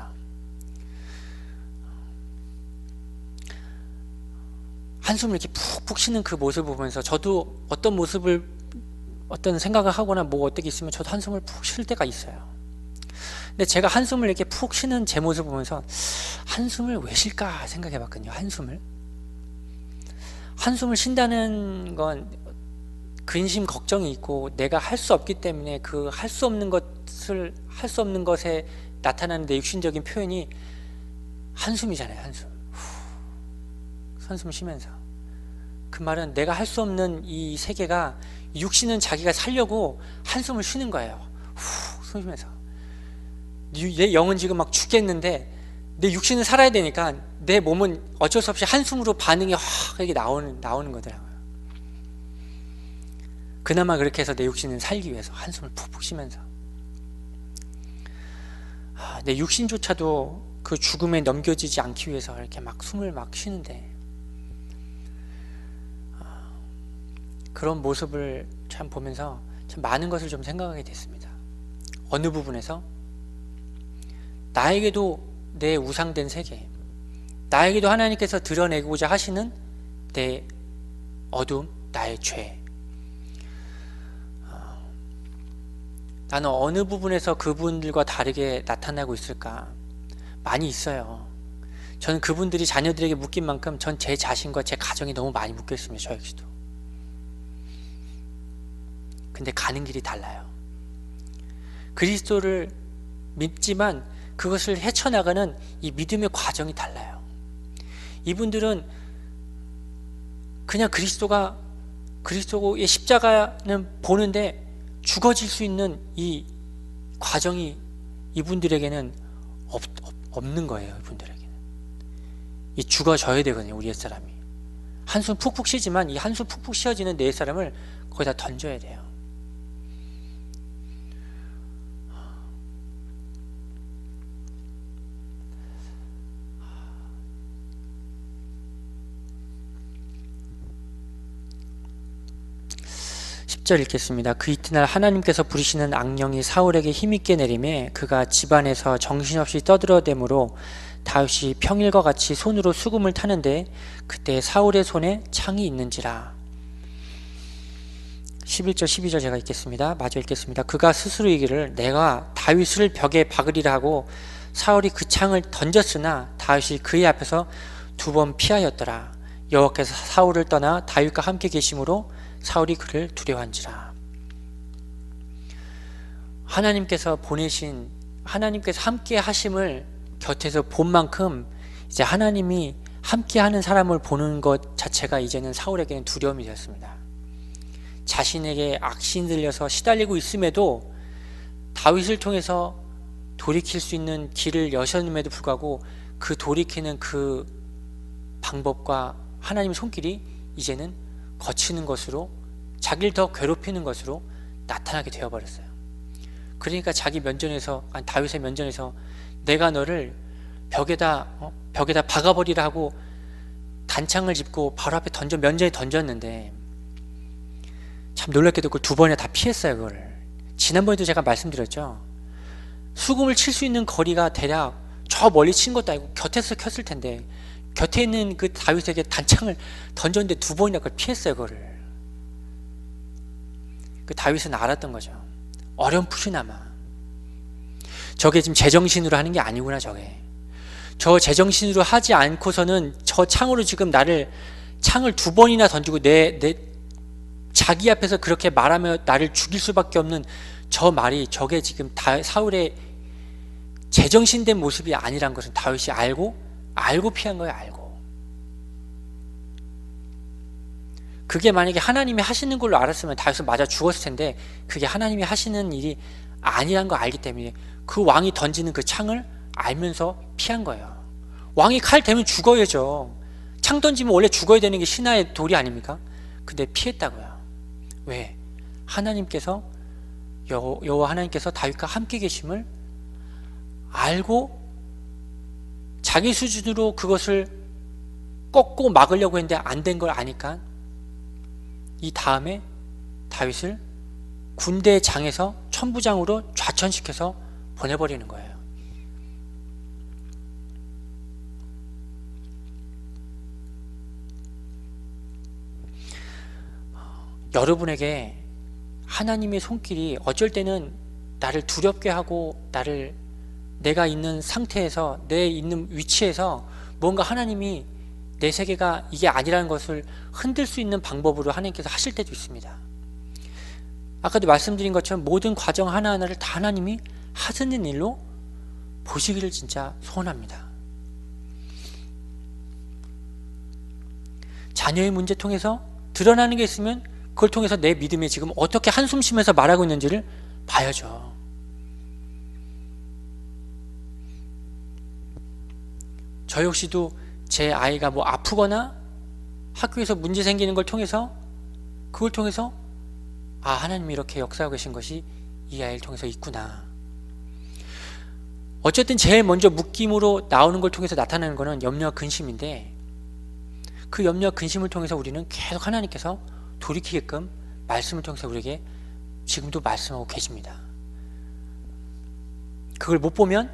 Speaker 1: 한숨을 이렇게 푹푹 쉬는 그 모습을 보면서 저도 어떤 생각을 하거나 뭐 어떻게 있으면 저도 한숨을 푹 쉴 때가 있어요. 근데 제가 한숨을 이렇게 푹 쉬는 제 모습을 보면서 한숨을 왜 쉴까 생각해 봤거든요. 한숨을 쉰다는 건 근심 걱정이 있고, 내가 할 수 없기 때문에 그 할 수 없는 것에 나타나는 내 육신적인 표현이 한숨이잖아요. 한숨을 쉬면서, 그 말은 내가 할 수 없는 이 세계가, 육신은 자기가 살려고 한숨을 쉬는 거예요. 숨 쉬면서 내 영은 지금 막 죽겠는데 내 육신은 살아야 되니까 내 몸은 어쩔 수 없이 한숨으로 반응이 확 이렇게 나오는 거더라고요. 그나마 그렇게 해서 내 육신은 살기 위해서 한숨을 푹푹 쉬면서, 내 육신조차도 그 죽음에 넘겨지지 않기 위해서 이렇게 막 숨을 막 쉬는데, 그런 모습을 참 보면서 참 많은 것을 좀 생각하게 됐습니다. 어느 부분에서 나에게도 내 우상된 세계, 나에게도 하나님께서 드러내고자 하시는 내 어둠, 나의 죄, 나는 어느 부분에서 그분들과 다르게 나타나고 있을까? 많이 있어요. 저는 그분들이 자녀들에게 묶인 만큼 전 제 자신과 제 가정이 너무 많이 묶여 있습니다. 저 역시도. 근데 가는 길이 달라요. 그리스도를 믿지만 그것을 헤쳐나가는 이 믿음의 과정이 달라요. 이분들은 그냥 그리스도의 십자가는 보는데 죽어질 수 있는 이 과정이 이분들에게는 없는 거예요. 이분들에게는 이 죽어져야 되거든요. 우리 옛사람이 한숨 푹푹 쉬지만 이 한숨 푹푹 쉬어지는 내 옛사람을 거기다 던져야 돼요. 10절 읽겠습니다. 그 이튿날 하나님께서 부리시는 악령이 사울에게 힘있게 내림에 그가 집안에서 정신없이 떠들어대므로 다윗이 평일과 같이 손으로 수금을 타는데 그때 사울의 손에 창이 있는지라. 11절 12절 제가 읽겠습니다. 마저 읽겠습니다. 그가 스스로 이기를 내가 다윗을 벽에 박으리라 하고 사울이 그 창을 던졌으나 다윗이 그의 앞에서 2번 피하였더라. 여호와께서 사울을 떠나 다윗과 함께 계심으로 사울이 그를 두려워한지라. 하나님께서 함께 하심을 곁에서 본 만큼 이제 하나님이 함께하는 사람을 보는 것 자체가 이제는 사울에게는 두려움이 되었습니다. 자신에게 악신 들려서 시달리고 있음에도 다윗을 통해서 돌이킬 수 있는 길을 여셨음에도 불구하고 그 돌이키는 그 방법과 하나님의 손길이 이제는 거치는 것으로, 자기를 더 괴롭히는 것으로 나타나게 되어버렸어요. 그러니까 자기 면전에서, 다윗의 면전에서 내가 너를 벽에다 박아버리라 하고 단창을 짚고 바로 앞에 면전에 던졌는데, 참 놀랍게도 그걸 2번이나 다 피했어요. 그거를 지난번에도 제가 말씀드렸죠. 수금을 칠 수 있는 거리가 대략 저 멀리 친 것도 아니고 곁에서 켰을 텐데, 곁에 있는 그 다윗에게 단창을 던졌는데 2번이나 그걸 피했어요. 그거를. 그 다윗은 알았던 거죠. 어렴풋이나마 저게 지금 제정신으로 하는 게 아니구나. 저게 저 제정신으로 하지 않고서는 저 창으로 지금 창을 2번이나 던지고 자기 앞에서 그렇게 말하며 나를 죽일 수밖에 없는 저 말이, 저게 지금 사울의 제정신된 모습이 아니란 것은 다윗이 알고 피한 거예요. 알고. 그게 만약에 하나님이 하시는 걸로 알았으면 다윗은 맞아 죽었을 텐데, 그게 하나님이 하시는 일이 아니란 거 알기 때문에 그 왕이 던지는 그 창을 알면서 피한 거예요. 왕이 칼 대면 죽어야죠. 창 던지면 원래 죽어야 되는 게 신하의 도리 아닙니까? 근데 피했다고요. 왜? 하나님께서, 여호와 하나님께서 다윗과 함께 계심을 알고 자기 수준으로 그것을 꺾고 막으려고 했는데 안 된 걸 아니까 이 다음에 다윗을 군대장에서 천부장으로 좌천시켜서 보내버리는 거예요. 여러분에게 하나님의 손길이 어쩔 때는 나를 두렵게 하고, 내가 있는 상태에서, 내 있는 위치에서 뭔가 하나님이 내 세계가 이게 아니라는 것을 흔들 수 있는 방법으로 하나님께서 하실 때도 있습니다. 아까도 말씀드린 것처럼 모든 과정 하나하나를 다 하나님이 하시는 일로 보시기를 진짜 소원합니다. 자녀의 문제 통해서 드러나는 게 있으면 그걸 통해서 내 믿음에 지금 어떻게 한숨 쉬면서 말하고 있는지를 봐야죠. 저 역시도 제 아이가 아프거나 학교에서 문제 생기는 걸 통해서, 그걸 통해서 하나님이 이렇게 역사하고 계신 것이 이 아이를 통해서 있구나. 어쨌든 제일 먼저 묶임으로 나오는 걸 통해서 나타나는 것은 염려와 근심인데, 그 염려와 근심을 통해서 우리는 계속 하나님께서 돌이키게끔 말씀을 통해서 우리에게 지금도 말씀하고 계십니다. 그걸 못 보면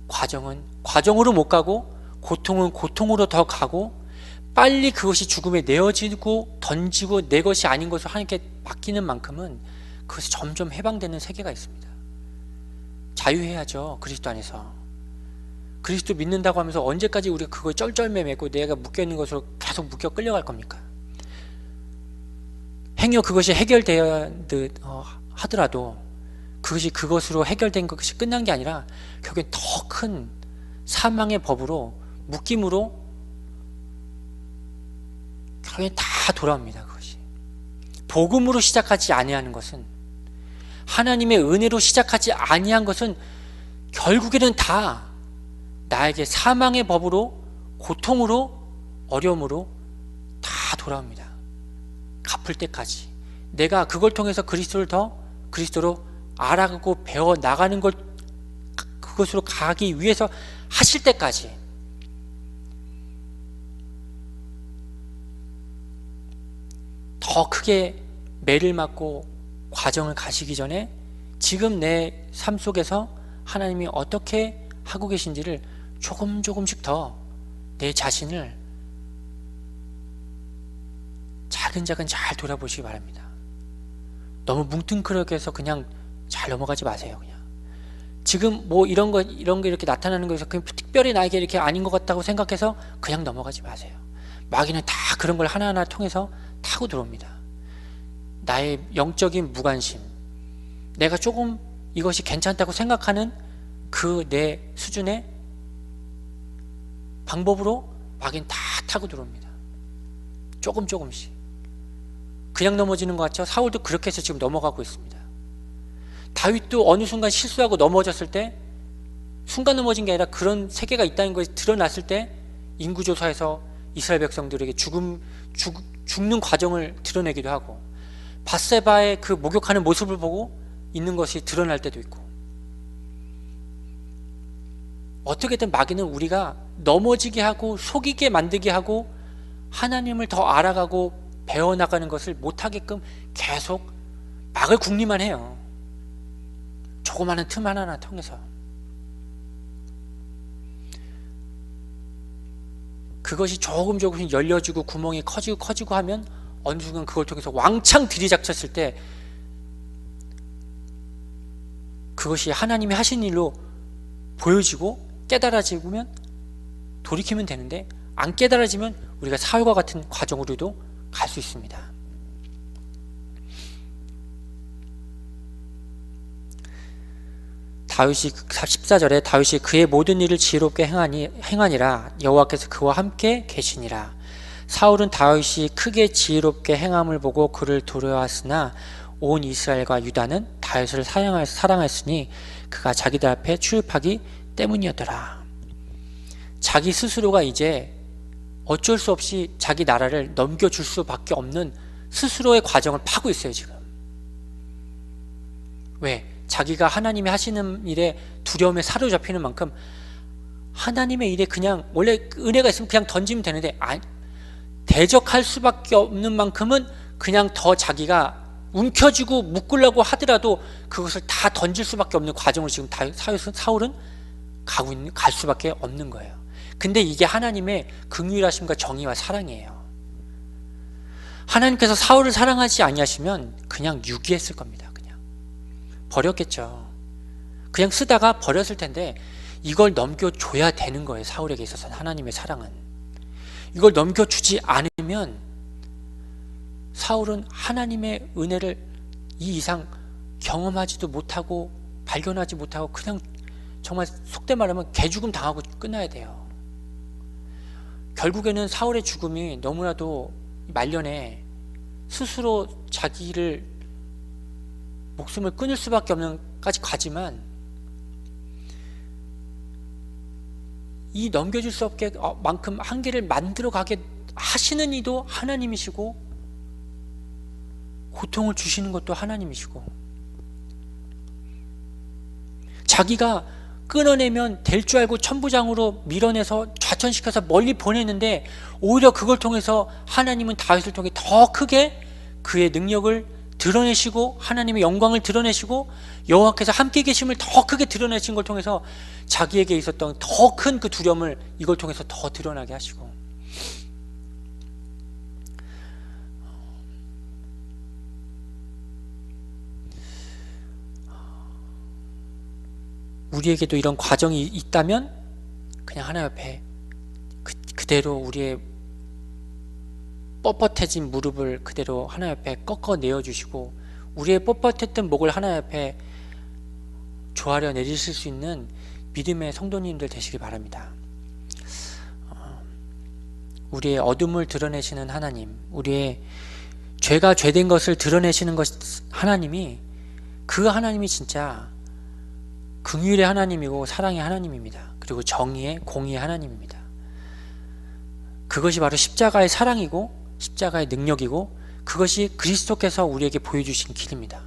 Speaker 1: 과정은 과정으로 못 가고, 고통은 고통으로 더 가고, 빨리 그것이 죽음에 내어지고 던지고 내 것이 아닌 것을 하나님께 맡기는 만큼은 그것이 점점 해방되는 세계가 있습니다. 자유해야죠. 그리스도 안에서. 그리스도 믿는다고 하면서 언제까지 우리가 그거에 쩔쩔매매고 내가 묶여있는 것으로 계속 묶여 끌려갈 겁니까? 행여 그것이 해결되어야 하더라도 그것으로 해결된 것이 끝난 게 아니라 결국엔 더 큰 사망의 법으로, 묶임으로 결국엔 다 돌아옵니다. 그것이 복음으로 시작하지 아니하는 것은, 하나님의 은혜로 시작하지 아니한 것은 결국에는 다 나에게 사망의 법으로, 고통으로, 어려움으로 다 돌아옵니다. 갚을 때까지. 내가 그걸 통해서 그리스도로 알아가고 배워 나가는 걸, 그것으로 가기 위해서 하실 때까지. 더 크게 매를 맞고 과정을 가시기 전에 지금 내 삶 속에서 하나님이 어떻게 하고 계신지를 조금씩 더 내 자신을 차근차근 잘 돌아보시기 바랍니다. 너무 뭉뚱그렇게 해서 그냥 잘 넘어가지 마세요. 그냥 지금 이런 거 이렇게 나타나는 거에서 그냥 특별히 나에게 이렇게 아닌 것 같다고 생각해서 그냥 넘어가지 마세요. 마귀는 다 그런 걸 하나하나 통해서 타고 들어옵니다. 나의 영적인 무관심, 내가 조금 이것이 괜찮다고 생각하는 그 내 수준에 방법으로 마귀는 다 타고 들어옵니다. 조금씩. 그냥 넘어지는 것 같죠? 사울도 그렇게 해서 지금 넘어가고 있습니다. 다윗도 어느 순간 실수하고 넘어졌을 때 순간 넘어진 게 아니라 그런 세계가 있다는 것이 드러났을 때 인구조사에서 이스라엘 백성들에게 죽는 과정을 드러내기도 하고, 밧세바의 그 목욕하는 모습을 보고 있는 것이 드러날 때도 있고, 어떻게든 마귀는 우리가 넘어지게 하고 속이게 만들게 하고 하나님을 더 알아가고 배워나가는 것을 못하게끔 계속 막을 궁리만 해요. 조그마한 틈 하나하나 통해서. 그것이 조금씩 열려지고 구멍이 커지고 하면 어느 순간 그걸 통해서 왕창 들이닥쳤을 때 그것이 하나님이 하신 일로 보여지고 깨달아지면 돌이키면 되는데, 안 깨달아지면 우리가 사울과 같은 과정으로도 갈 수 있습니다. 다윗이 14절에 다윗이 그의 모든 일을 지혜롭게 행하니라 여호와께서 그와 함께 계시니라. 사울은 다윗이 크게 지혜롭게 행함을 보고 그를 두려워하였으나 온 이스라엘과 유다는 다윗을 사랑하였으니 그가 자기들 앞에 출입하기 때문이었더라. 자기 스스로가 이제 어쩔 수 없이 자기 나라를 넘겨줄 수밖에 없는 스스로의 과정을 파고 있어요 지금. 왜? 자기가 하나님이 하시는 일에 두려움에 사로잡히는 만큼 하나님의 일에 그냥 원래 은혜가 있으면 그냥 던지면 되는데 대적할 수밖에 없는 만큼은 그냥 더 자기가 움켜쥐고 묶으려고 하더라도 그것을 다 던질 수밖에 없는 과정을 지금 사울은 갈 수밖에 없는 거예요. 근데 이게 하나님의 긍휼하심과 정의와 사랑이에요. 하나님께서 사울을 사랑하지 아니하시면 그냥 유기했을 겁니다. 그냥 버렸겠죠. 그냥 쓰다가 버렸을 텐데 이걸 넘겨줘야 되는 거예요. 사울에게 있어서는 하나님의 사랑은. 이걸 넘겨주지 않으면 사울은 하나님의 은혜를 이 이상 경험하지도 못하고 발견하지 못하고 그냥 정말 속된 말하면 개죽음 당하고 끝나야 돼요. 결국에는 사울의 죽음이 너무나도 말년에 스스로 자기를 목숨을 끊을 수밖에 없는 까지 가지만, 이 넘겨줄 수 없게 만큼 한계를 만들어 가게 하시는 이도 하나님이시고 고통을 주시는 것도 하나님이시고, 자기가 끊어내면 될 줄 알고 천부장으로 밀어내서 좌천시켜서 멀리 보냈는데 오히려 그걸 통해서 하나님은 다윗을 통해 더 크게 그의 능력을 드러내시고 하나님의 영광을 드러내시고 여호와께서 함께 계심을 더 크게 드러내신 걸 통해서 자기에게 있었던 더 큰 그 두려움을 이걸 통해서 더 드러나게 하시고, 우리에게도 이런 과정이 있다면 그냥 하나님 앞에 그대로 우리의 뻣뻣해진 무릎을 그대로 하나님 앞에 꺾어 내어주시고 우리의 뻣뻣했던 목을 하나님 앞에 조아려 내리실 수 있는 믿음의 성도님들 되시기 바랍니다. 우리의 어둠을 드러내시는 하나님, 우리의 죄가 죄된 것을 드러내시는 하나님이, 그 하나님이 진짜 긍휼의 하나님이고 사랑의 하나님입니다. 그리고 정의의 공의의 하나님입니다. 그것이 바로 십자가의 사랑이고 십자가의 능력이고 그것이 그리스도께서 우리에게 보여주신 길입니다.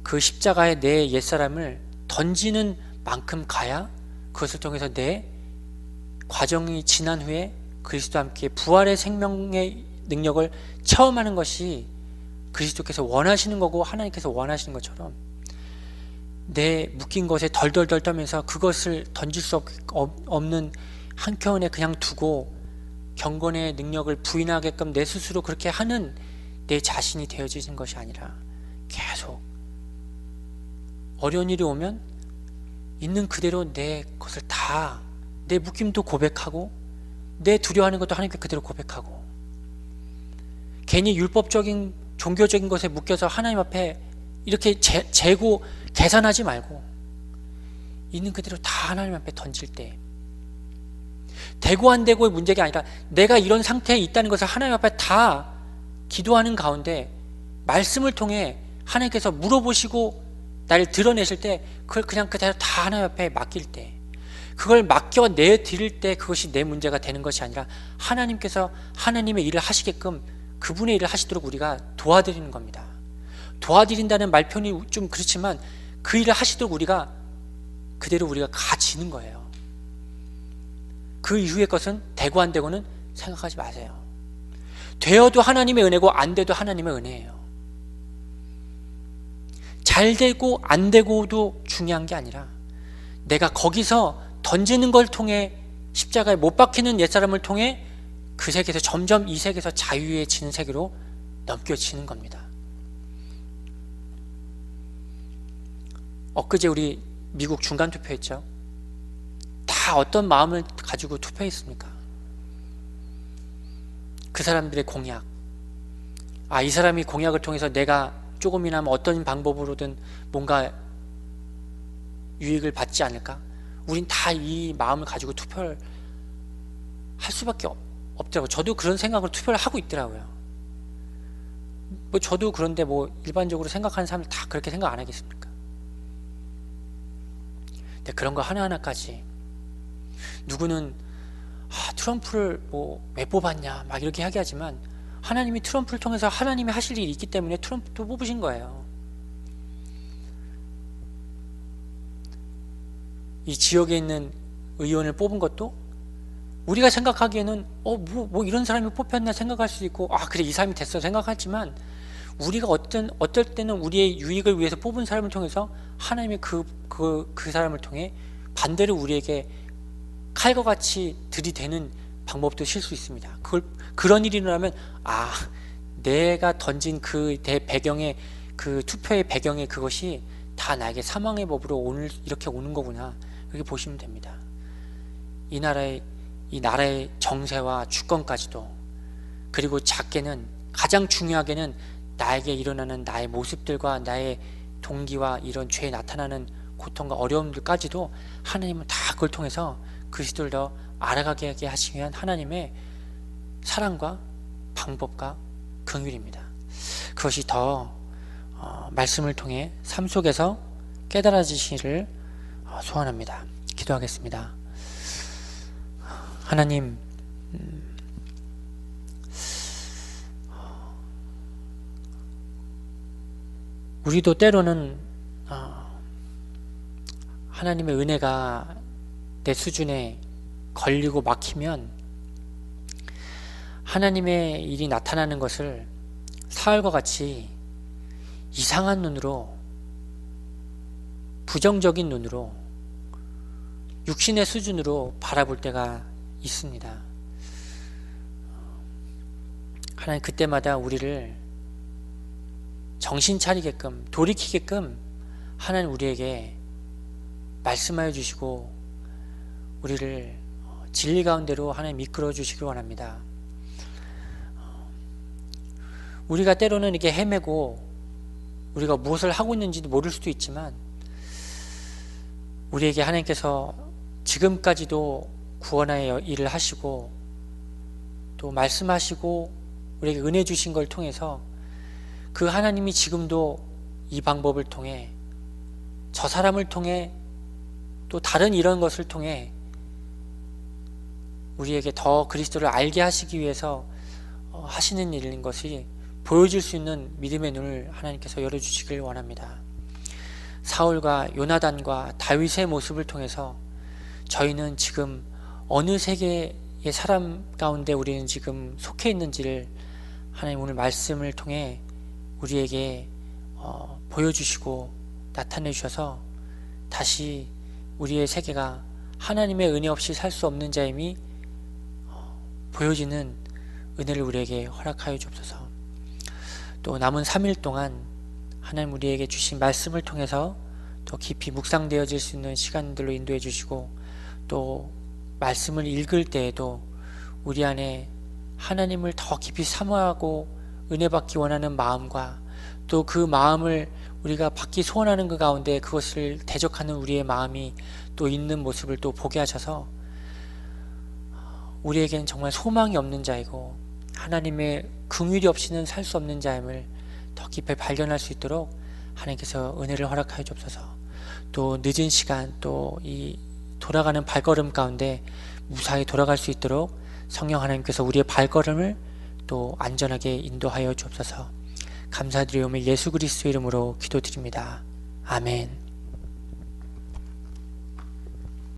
Speaker 1: 그 십자가에 내 옛사람을 던지는 만큼 가야 그것을 통해서 내 과정이 지난 후에 그리스도와 함께 부활의 생명의 능력을 체험하는 것이 그리스도께서 원하시는 거고 하나님께서 원하시는 것처럼 내 묶인 것에 덜덜덜 떨면서 그것을 던질 수 없는 한켠에 그냥 두고 경건의 능력을 부인하게끔 내 스스로 그렇게 하는 내 자신이 되어지는 것이 아니라 계속 어려운 일이 오면 있는 그대로 내 것을 다, 내 묶임도 고백하고 내 두려워하는 것도 하나님께 그대로 고백하고, 괜히 율법적인 종교적인 것에 묶여서 하나님 앞에 이렇게 재고 계산하지 말고 있는 그대로 다 하나님 앞에 던질 때 되고 안 되고의 문제가 아니라 내가 이런 상태에 있다는 것을 하나님 앞에 다 기도하는 가운데 말씀을 통해 하나님께서 물어보시고 나를 드러내실 때 그걸 그냥 그대로 다 하나님 앞에 맡길 때, 그걸 맡겨내 드릴 때 그것이 내 문제가 되는 것이 아니라 하나님께서 하나님의 일을 하시게끔 그분의 일을 하시도록 우리가 도와드리는 겁니다. 도와드린다는 말표현이 좀 그렇지만 그 일을 하시도록 우리가 그대로 우리가 가지는 거예요. 그 이후의 것은 되고 안 되고는 생각하지 마세요. 되어도 하나님의 은혜고 안 돼도 하나님의 은혜예요. 잘 되고 안 되고도 중요한 게 아니라 내가 거기서 던지는 걸 통해 십자가에 못 박히는 옛사람을 통해 그 세계에서 점점 이 세계에서 자유해지는 세계로 넘겨지는 겁니다. 엊그제 우리 미국 중간 투표했죠. 다 어떤 마음을 가지고 투표했습니까? 그 사람들의 공약, 이 사람이 공약을 통해서 내가 조금이나마 어떤 방법으로든 뭔가 유익을 받지 않을까? 우린 다 이 마음을 가지고 투표를 할 수밖에 없더라고요. 저도 그런 생각으로 투표를 하고 있더라고요. 저도 그런데 일반적으로 생각하는 사람들 다 그렇게 생각 안 하겠습니까? 근데 그런 거 하나하나까지 누구는 트럼프를 왜 뽑았냐 막 이렇게 이야기하지만 하나님이 트럼프를 통해서 하나님이 하실 일이 있기 때문에 트럼프도 뽑으신 거예요. 이 지역에 있는 의원을 뽑은 것도 우리가 생각하기에는 이런 사람이 뽑혔나 생각할 수도 있고 그래 이 사람이 됐어 생각하지만 우리가 어떨 때는 우리의 유익을 위해서 뽑은 사람을 통해서 하나님이 그 사람을 통해 반대로 우리에게 칼과 같이 들이대는 방법도 실 수 있습니다. 그런 일이 일어나면 내가 던진 그 배경의 그 투표의 배경의 그것이 다 나에게 사망의 법으로 오늘 이렇게 오는 거구나, 그렇게 보시면 됩니다. 이 나라의 정세와 주권까지도, 그리고 작게는 가장 중요하게는 나에게 일어나는 나의 모습들과 나의 동기와 이런 죄에 나타나는 고통과 어려움들까지도 하나님은 다 그걸 통해서 그리스도를 더 알아가게 하시기 위한 하나님의 사랑과 방법과 긍휼입니다. 그것이 더 말씀을 통해 삶 속에서 깨달아지시기를 소원합니다. 기도하겠습니다. 하나님, 우리도 때로는 하나님의 은혜가 내 수준에 걸리고 막히면 하나님의 일이 나타나는 것을 사흘과 같이 이상한 눈으로, 부정적인 눈으로, 육신의 수준으로 바라볼 때가 있습니다. 하나님, 그때마다 우리를 정신 차리게끔, 돌이키게끔 하나님 우리에게 말씀하여 주시고 우리를 진리 가운데로 하나님 이끌어 주시길 원합니다. 우리가 때로는 이렇게 헤매고 우리가 무엇을 하고 있는지도 모를 수도 있지만 우리에게 하나님께서 지금까지도 구원의 일을 하시고 또 말씀하시고 우리에게 은혜 주신 걸 통해서 그 하나님이 지금도 이 방법을 통해, 저 사람을 통해, 또 다른 이런 것을 통해 우리에게 더 그리스도를 알게 하시기 위해서 하시는 일인 것이 보여줄 수 있는 믿음의 눈을 하나님께서 열어주시길 원합니다. 사울과 요나단과 다윗의 모습을 통해서 저희는 지금 어느 세계의 사람 가운데 우리는 지금 속해 있는지를 하나님 오늘 말씀을 통해 우리에게 보여주시고 나타내 주셔서 다시 우리의 세계가 하나님의 은혜 없이 살 수 없는 자임이 보여지는 은혜를 우리에게 허락하여 주옵소서. 또 남은 3일 동안 하나님 우리에게 주신 말씀을 통해서 더 깊이 묵상되어질 수 있는 시간들로 인도해 주시고, 또 말씀을 읽을 때에도 우리 안에 하나님을 더 깊이 사모하고 은혜 받기 원하는 마음과 또 그 마음을 우리가 받기 소원하는 그 가운데 그것을 대적하는 우리의 마음이 또 있는 모습을 또 보게 하셔서 우리에게는 정말 소망이 없는 자이고 하나님의 긍휼이 없이는 살 수 없는 자임을 더 깊이 발견할 수 있도록 하나님께서 은혜를 허락하여 주옵소서. 또 늦은 시간, 또 이 돌아가는 발걸음 가운데 무사히 돌아갈 수 있도록 성령 하나님께서 우리의 발걸음을 또 안전하게 인도하여 주옵소서. 감사드리오며 예수 그리스도 이름으로 기도드립니다. 아멘.